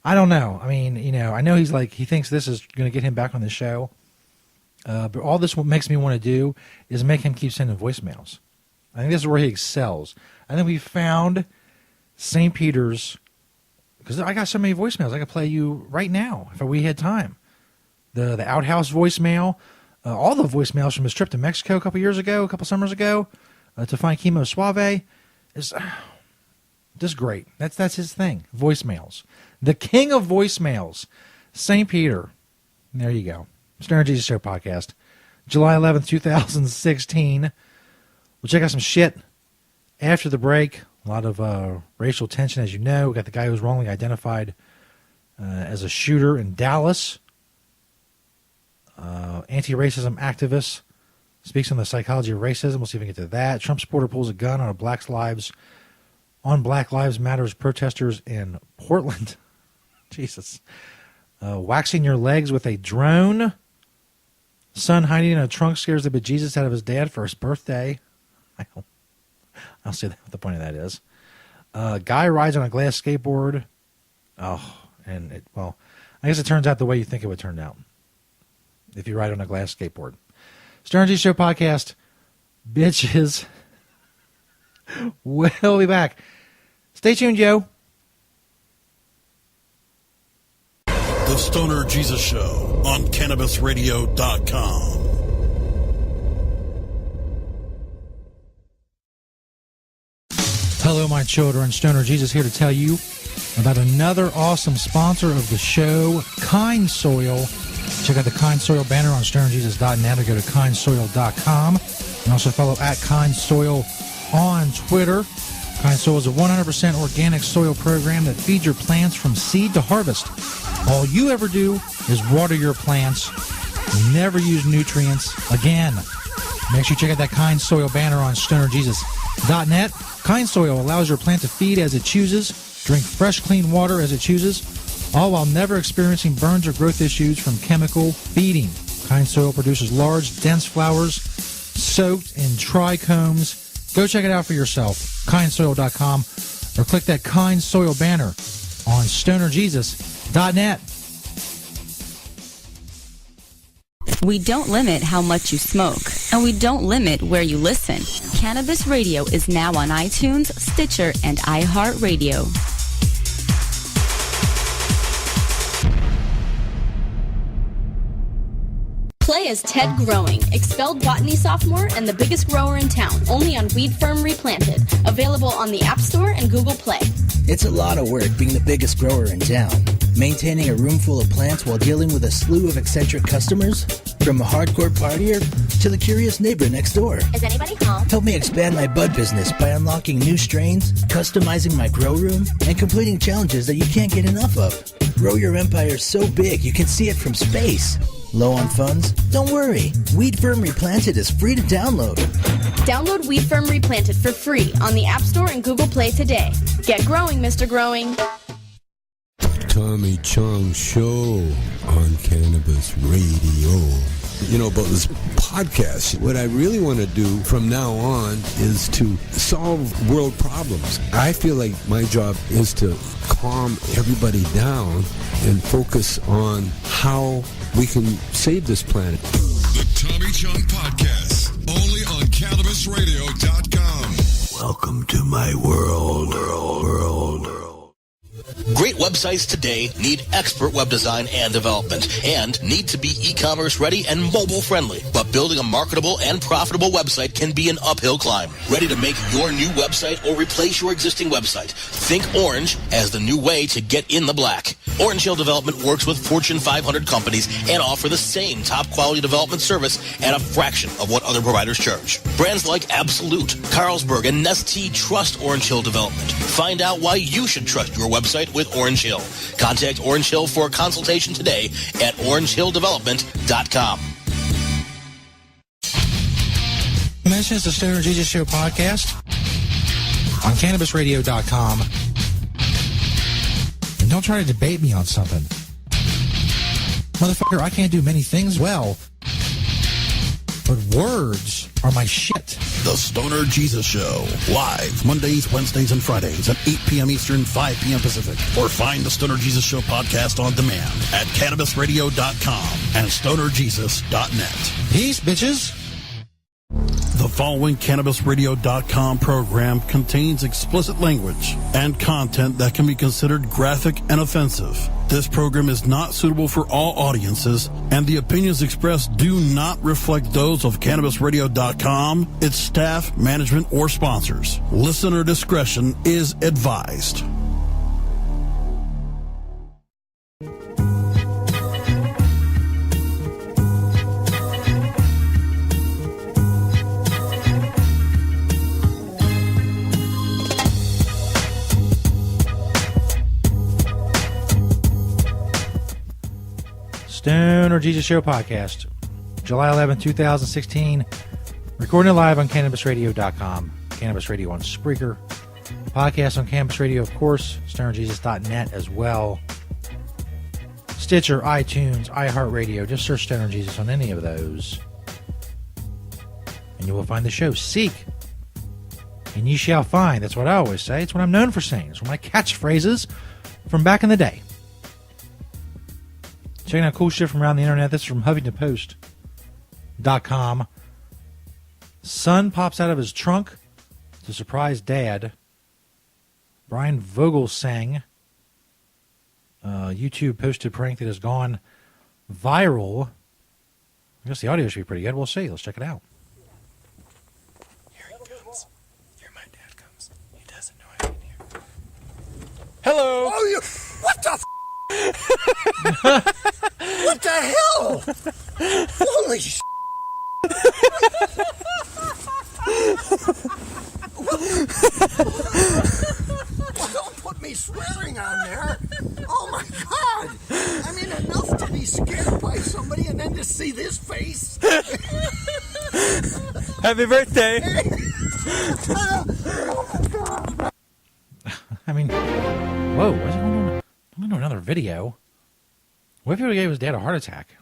Speaker 2: I don't know. I mean, I know he thinks this is going to get him back on the show. But all this makes me want to do is make him keep sending voicemails. I think this is where he excels. I think we found St. Peter's, because I got so many voicemails I could play you right now if we had time. The outhouse voicemail, all the voicemails from his trip to Mexico a couple summers ago, to find Chemo Suave is just great. That's his thing. Voicemails. The king of voicemails, St. Peter. There you go. Stoner Jesus Show podcast, July 11th, 2016. We'll check out some shit after the break. A lot of racial tension, as you know. We got the guy who was wrongly identified as a shooter in Dallas. Anti-racism activist speaks on the psychology of racism. We'll see if we can get to that. Trump supporter pulls a gun on Black Lives Matters protesters in Portland. Jesus. Waxing your legs with a drone. Son hiding in a trunk scares the bejesus out of his dad for his birthday. I'll see what the point of that is. Guy rides on a glass skateboard. Oh, and I guess it turns out the way you think it would turn out if you ride on a glass skateboard. Stoner Jesus Show podcast, bitches. We'll be back. Stay tuned, Joe.
Speaker 1: The Stoner Jesus Show on CannabisRadio.com.
Speaker 2: Hello, my children. Stoner Jesus here to tell you about another awesome sponsor of the show, Kind Soil Check out the Kind Soil banner on stonerjesus.net or go to kindsoil.com. And also follow at Kind Soil on Twitter. Kind Soil is a 100% organic soil program that feeds your plants from seed to harvest. All you ever do is water your plants. Never use nutrients again. Make sure you check out that Kind Soil banner on stonerjesus.net. Kind Soil allows your plant to feed as it chooses, drink fresh, clean water as it chooses, all while never experiencing burns or growth issues from chemical feeding. Kind Soil produces large, dense flowers soaked in trichomes. Go check it out for yourself, kindsoil.com, or click that Kind Soil banner on stonerjesus.net.
Speaker 6: We don't limit how much you smoke, and we don't limit where you listen. Cannabis Radio is now on iTunes, Stitcher, and iHeartRadio.
Speaker 11: Play as Ted Growing, expelled botany sophomore and the biggest grower in town, only on Weed Firm Replanted. Available on the App Store and Google Play.
Speaker 18: It's a lot of work being the biggest grower in town. Maintaining a room full of plants while dealing with a slew of eccentric customers? From a hardcore partier to the curious neighbor next door.
Speaker 14: Is anybody home?
Speaker 18: Help me expand my bud business by unlocking new strains, customizing my grow room, and completing challenges that you can't get enough of. Grow your empire so big you can see it from space. Low on funds? Don't worry. Weed Firm Replanted is free to download.
Speaker 11: Download Weed Firm Replanted for free on the App Store and Google Play today. Get growing, Mr. Growing.
Speaker 13: Tommy Chong Show on Cannabis Radio. You know, about this podcast, what I really want to do from now on is to solve world problems. I feel like my job is to calm everybody down and focus on how we can save this planet.
Speaker 12: The Tommy Chong Podcast, only on CannabisRadio.com.
Speaker 8: Welcome to my world.
Speaker 21: Great websites today need expert web design and development and need to be e-commerce ready and mobile friendly. But building a marketable and profitable website can be an uphill climb. Ready to make your new website or replace your existing website? Think Orange as the new way to get in the black. Orange Hill Development works with Fortune 500 companies and offer the same top quality development service at a fraction of what other providers charge. Brands like Absolute, Carlsberg, and Nestea trust Orange Hill Development. Find out why you should trust your website with Orange Hill. Contact Orange Hill for a consultation today at orangehilldevelopment.com.
Speaker 2: This is the Stoner Jesus Show podcast on CannabisRadio.com. And don't try to debate me on something. Motherfucker, I can't do many things well, but words are my shit.
Speaker 1: The Stoner Jesus Show, live Mondays, Wednesdays, and Fridays at 8 p.m. Eastern, 5 p.m. Pacific. Or find the Stoner Jesus Show podcast on demand at CannabisRadio.com and StonerJesus.net.
Speaker 2: Peace, bitches.
Speaker 1: The following CannabisRadio.com program contains explicit language and content that can be considered graphic and offensive. This program is not suitable for all audiences, and the opinions expressed do not reflect those of CannabisRadio.com, its staff, management, or sponsors. Listener discretion is advised.
Speaker 2: Stoner Jesus Show podcast, July 11, 2016. Recording it live on CannabisRadio.com, Cannabis Radio on Spreaker, podcast on Cannabis Radio, of course, StonerJesus.net as well. Stitcher, iTunes, iHeartRadio. Just search Stoner Jesus on any of those, and you will find the show. Seek, and ye shall find. That's what I always say. It's what I'm known for saying. It's one of my catchphrases from back in the day. Checking out cool shit from around the internet. This is from HuffingtonPost.com. Son pops out of his trunk to surprise dad. Brian Vogelsang. YouTube posted prank that has gone viral. I guess the audio should be pretty good. We'll see. Let's check it out.
Speaker 22: Here he comes. Here my dad comes. He doesn't know I'm in here. Hello.
Speaker 8: Oh, you. What the f?
Speaker 4: What the hell? Holy sh**. Well, don't put me swearing on there. Oh my God. I mean, enough to be scared by somebody and then to see this face.
Speaker 22: Happy birthday.
Speaker 2: I mean, whoa, what's going on? I'm going to another video. What if he gave his dad a heart attack?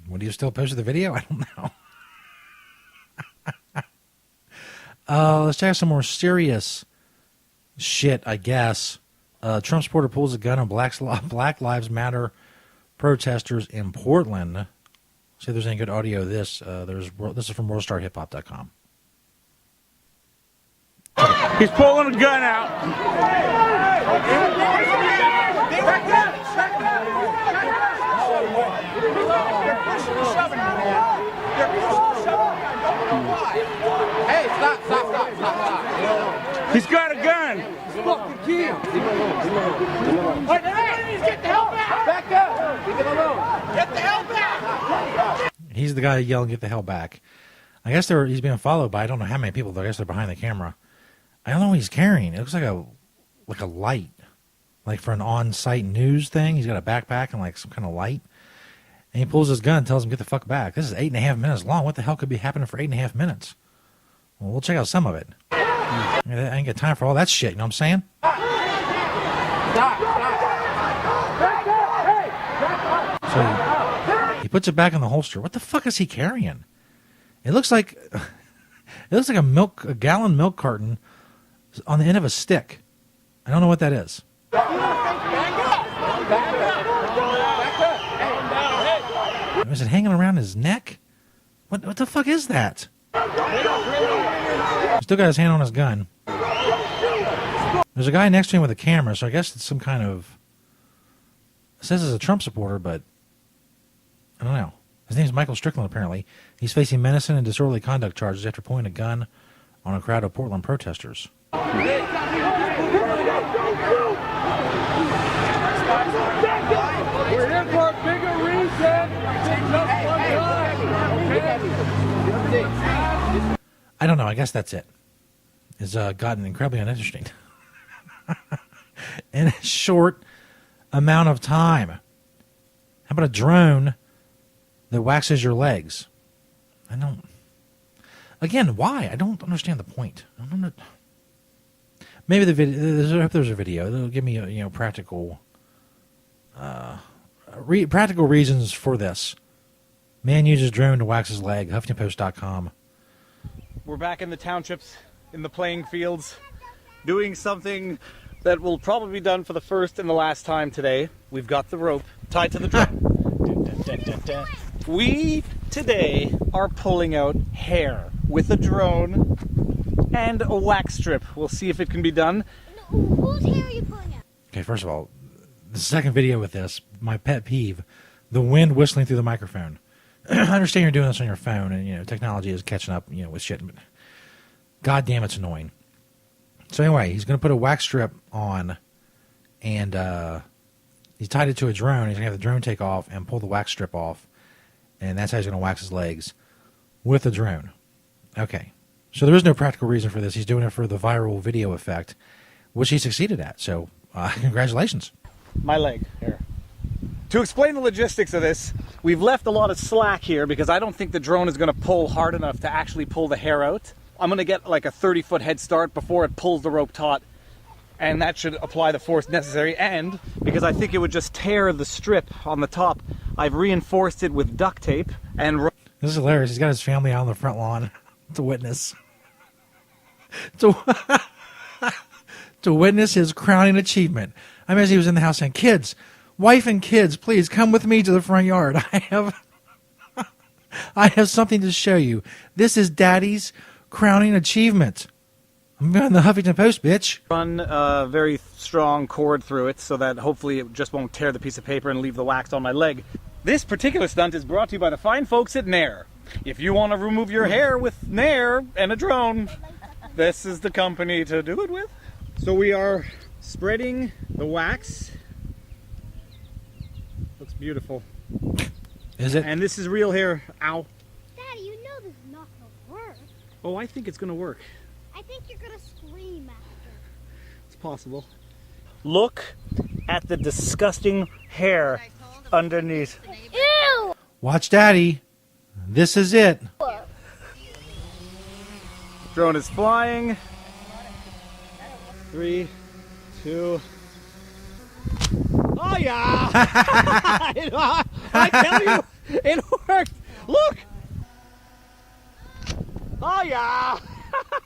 Speaker 2: Would he still post the video? I don't know. Let's check out some more serious shit, I guess. Trump supporter pulls a gun on Black Lives Matter protesters in Portland. See if there's any good audio of this. This is from WorldStarHipHop.com.
Speaker 5: He's pulling a gun out.
Speaker 22: Hey, stop.
Speaker 5: He's got a gun.
Speaker 22: Fucking kid. Get the hell back. Back up. Leave it alone. Get the hell back.
Speaker 2: He's the guy yelling, "Get the hell back." I guess he's being followed by I don't know how many people. I guess they're behind the camera. I don't know what he's carrying. It looks like a light, like for an on-site news thing. He's got a backpack and like some kind of light. And he pulls his gun and tells him, "Get the fuck back." This is 8.5 minutes long. What the hell could be happening for 8.5 minutes? Well, we'll check out some of it. I ain't got time for all that shit. You know what I'm saying? So he puts it back in the holster. What the fuck is he carrying? It looks like a gallon milk carton on the end of a stick. I don't know what that is. Is it hanging around his neck? What the fuck is that? He still got his hand on his gun. There's a guy next to him with a camera, so I guess it's some kind of... It says he's a Trump supporter, but I don't know. His name's Michael Strickland, apparently. He's facing menacing and disorderly conduct charges after pointing a gun on a crowd of Portland protesters.
Speaker 22: We're in for a bigger reason.
Speaker 2: I don't know. I guess that's it. It's gotten incredibly uninteresting. In a short amount of time. How about a drone that waxes your legs? I don't... Again, why? I don't understand the point. I don't know. Maybe the video... I hope there's a video. It'll give me practical... practical reasons for this. Man uses drone to wax his leg. HuffingtonPost.com.
Speaker 23: We're back in the townships, in the playing fields, doing something that will probably be done for the first and the last time today. We've got the rope tied to the drone. We, today, are pulling out hair with a drone and a wax strip. We'll see if it can be done.
Speaker 14: Whose hair are you pulling out?
Speaker 2: Okay, first of all, the second video with this, my pet peeve, the wind whistling through the microphone. I understand you're doing this on your phone, and technology is catching up, with shit. But God damn, it's annoying. So anyway, he's going to put a wax strip on, and he's tied it to a drone. He's going to have the drone take off and pull the wax strip off, and that's how he's going to wax his legs with the drone. Okay, so there is no practical reason for this. He's doing it for the viral video effect, which he succeeded at. So congratulations.
Speaker 23: My leg here. To explain the logistics of this, we've left a lot of slack here because I don't think the drone is going to pull hard enough to actually pull the hair out. I'm going to get like a 30-foot head start before it pulls the rope taut, and that should apply the force necessary. And because I think it would just tear the strip on the top, I've reinforced it with duct tape. And
Speaker 2: this is hilarious. He's got his family out on the front lawn to witness. To witness his crowning achievement. I mean, as he was in the house saying, "Kids, wife and kids, please come with me to the front yard. I have something to show you. This is Daddy's crowning achievement. I'm going to the Huffington Post, bitch."
Speaker 23: Run a very strong cord through it so that hopefully it just won't tear the piece of paper and leave the wax on my leg. This particular stunt is brought to you by the fine folks at Nair. If you want to remove your hair with Nair and a drone, this is the company to do it with. So we are spreading the wax. Looks Beautiful.
Speaker 2: Is it?
Speaker 23: And this is real hair. Ow.
Speaker 14: Daddy, you know this is not gonna work.
Speaker 23: Oh, I think it's gonna work.
Speaker 14: I think you're gonna scream after.
Speaker 23: It's possible. Look at the disgusting hair underneath.
Speaker 14: Ew!
Speaker 2: Watch Daddy. This is it.
Speaker 23: Drone is flying. 3, 2. Oh yeah! I tell you, it worked. Look. Oh yeah!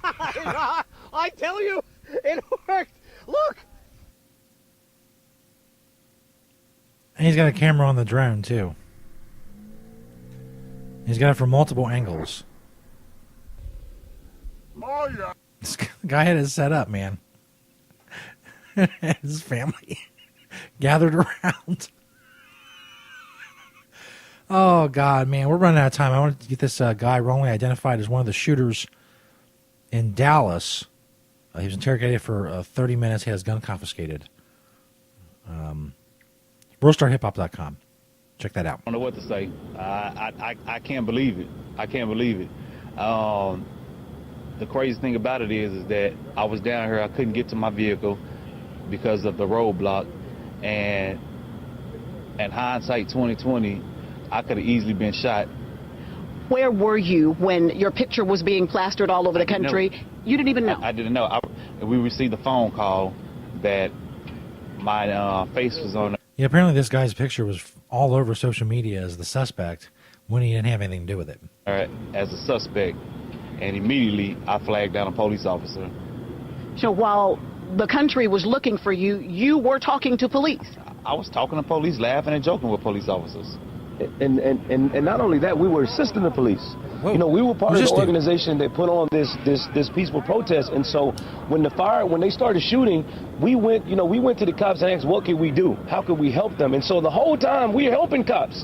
Speaker 23: I tell you, it worked. Look.
Speaker 2: And he's got a camera on the drone too. He's got it from multiple angles.
Speaker 23: Oh yeah!
Speaker 2: This guy had it set up, man. His family gathered around. Oh, God, man. We're running out of time. I want to get this guy wrongly identified as one of the shooters in Dallas. He was interrogated for 30 minutes. He has his gun confiscated. WorldStarHipHop.com. Check that out.
Speaker 7: I don't know what to say. I can't believe it. I can't believe it. The crazy thing about it is that I was down here. I couldn't get to my vehicle because of the roadblock. And hindsight 2020, I could have easily been shot.
Speaker 9: Where were you when your picture was being plastered all over the country? You didn't even know?
Speaker 7: I didn't know. We received a phone call that my face was on.
Speaker 2: Yeah, apparently this guy's picture was all over social media as the suspect when he didn't have anything to do with it.
Speaker 7: As a suspect, and immediately I flagged down a police officer.
Speaker 9: So while the country was looking for you, you were talking to police?
Speaker 7: I was talking to police, laughing and joking with police officers.
Speaker 10: And not only that, we were assisting the police. Whoa. You know, we were part of the organization that put on this peaceful protest. And so when they started shooting, we went to the cops and asked, what could we do? How could we help them? And so the whole time we were helping cops.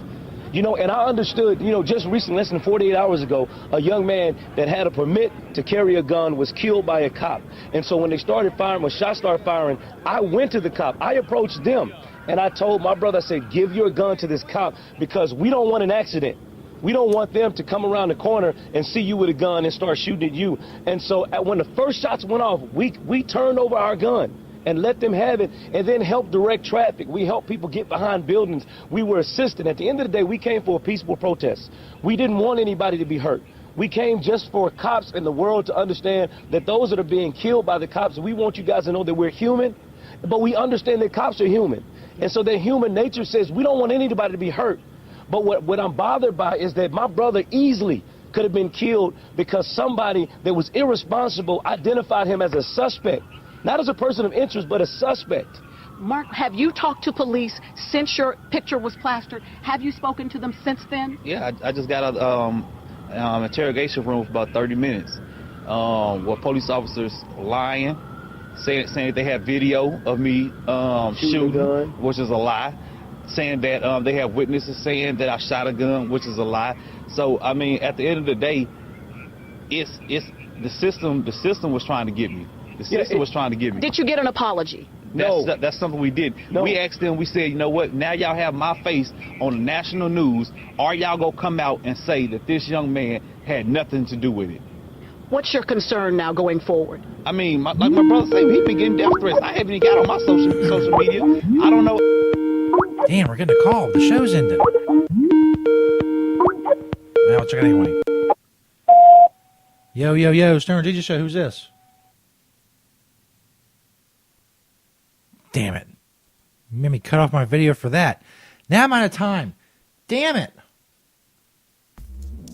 Speaker 10: You know, and I understood, you know, just recently, less than 48 hours ago, a young man that had a permit to carry a gun was killed by a cop. And so when they started firing, when shots started firing, I went to the cop. I approached them. And I told my brother, I said, give your gun to this cop because we don't want an accident. We don't want them to come around the corner and see you with a gun and start shooting at you. And so when the first shots went off, we turned over our gun and let them have it and then help direct traffic. We helped people get behind buildings. We were assisting. At the end of the day, we came for a peaceful protest. We didn't want anybody to be hurt. We came just for cops in the world to understand that those that are being killed by the cops, we want you guys to know that we're human, but we understand that cops are human. And so their human nature says we don't want anybody to be hurt. But what I'm bothered by is that my brother easily could have been killed because somebody that was irresponsible identified him as a suspect. Not as a person of interest, but a suspect.
Speaker 9: Mark, have you talked to police since your picture was plastered? Have you spoken to them since then?
Speaker 7: Yeah, I just got out of interrogation room for about 30 minutes. Where police officers lying, saying that they have video of me shooting, which is a lie. Saying that they have witnesses saying that I shot a gun, which is a lie. So, I mean, at the end of the day, it's the system. The system was trying to get me. The system was trying to get me.
Speaker 9: Did you get an apology?
Speaker 7: That's something we did. No. We asked them, we said, you know what, now y'all have my face on the national news. Are y'all going to come out and say that this young man had nothing to do with it?
Speaker 9: What's your concern now going forward?
Speaker 7: I mean, like my brother said, he been getting death threats. I haven't even got on my social media. I don't know.
Speaker 2: Damn, we're getting a call. The show's ended. Now I'll check it anyway. Yo, Stern DJ Show, who's this? Damn it. You made me cut off my video for that. Now I'm out of time. Damn it.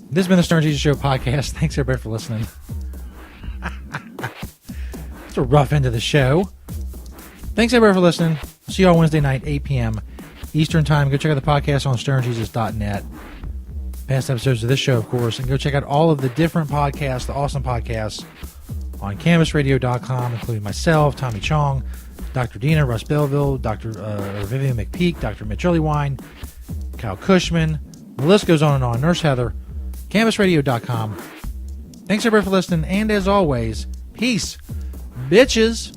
Speaker 2: This has been the Stern Jesus Show podcast. Thanks, everybody, for listening. It's a rough end of the show. Thanks, everybody, for listening. See you all Wednesday night, 8 p.m. Eastern Time. Go check out the podcast on sternjesus.net. Past episodes of this show, of course. And go check out all of the different podcasts, the awesome podcasts, on CannabisRadio.com, including myself, Tommy Chong, Dr. Dina, Russ Belleville, Dr. Vivian McPeak, Dr. Mitch Earlywine, Kyle Cushman. The list goes on and on. Nurse Heather. CannabisRadio.com. Thanks, everybody, for listening. And as always, peace, bitches.